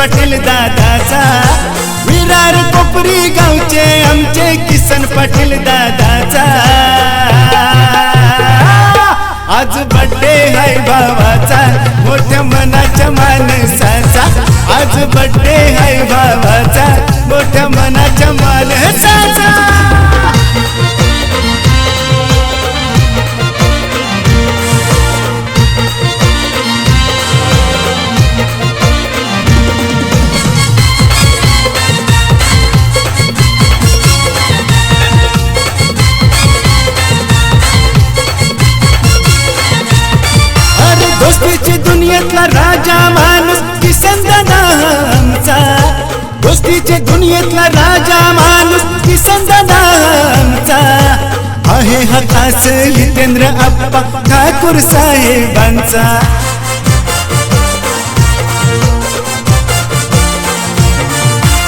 पाटील दादाचा, विरार कोपरी गावचे आमचे किसन पाटील दादाचा। आज बर्थडे आहे भावाचा, मोठ्या मनाच्या माणसाचा। आज बर्थडे आहे भावाचा, मोठ्या मनाच्या माणसाचा। दोस्तीची दुनियेतला राजा माणूस किसन दादा आमचा, दोस्तीची दुनियेतला राजा माणूस किसन दादा आमचा। आहे हा खास हितेंद्र आप्पा ठाकूर साहेबांचा।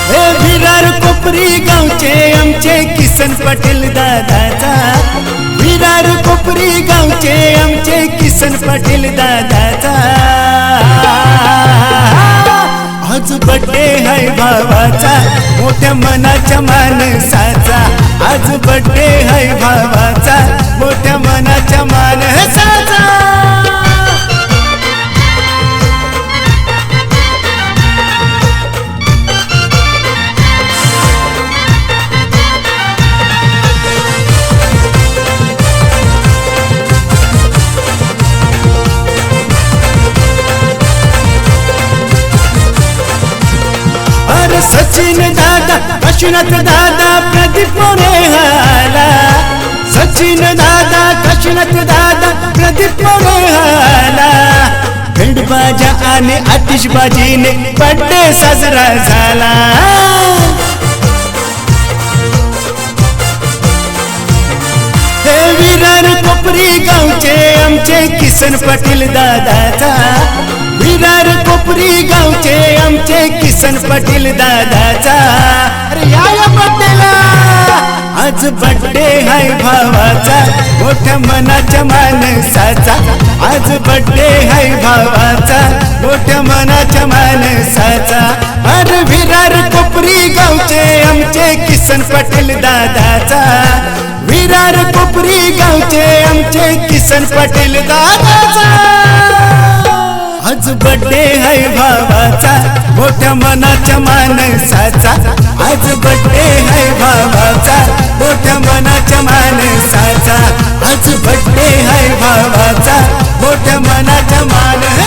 हे विरार कोपरी गावचे आमचे किसन पाटील दादाचा, विरार कोपरी गावचे आमचे किसन पाटील दादाचा। आज बर्थडे आहे भावाचा, मोठ्या मनाच्या माणसाचा। आज बर्थडे आहे भावाचा, मोठ्या मनाच्या माणसाचा। सचिन दादा, काशीनाथ दादा, प्रदीप मोरेहाला। सचिन दादा, काशीनाथ दादा, प्रदीप मोरेहाला। भेंडबाजा आणि आतिषबाजीने बर्थडे साजरा झाला। हे विरार कोपरी गावचे आमचे किसन पाटील दादाचा, विरार कोपरी गावचे आमचे किसन पाटील दादाचा। अरे या बर्थडेला, आज बर्थडे आहे भावाचा, मोठ्या मनाच्या माणसाचा। आज बर्थडे आहे भावाचा, मोठ्या मनाच्या माणसाचा। अरे विरार कोपरी गावचे आमचे किसन पाटील दादाचा, विरार कोपरी गावचे आमचे किसन पाटील दादाचा। आज बर्थडे आहे भावाचा, मोठ्या मनाच्या माणसाचा। आज बर्थडे आहे भावाचा, मोठ्या मनाच्या माणसाचा। आज बर्थडे आहे भावाचा, मोठ्या मनाच्या माणसाचा।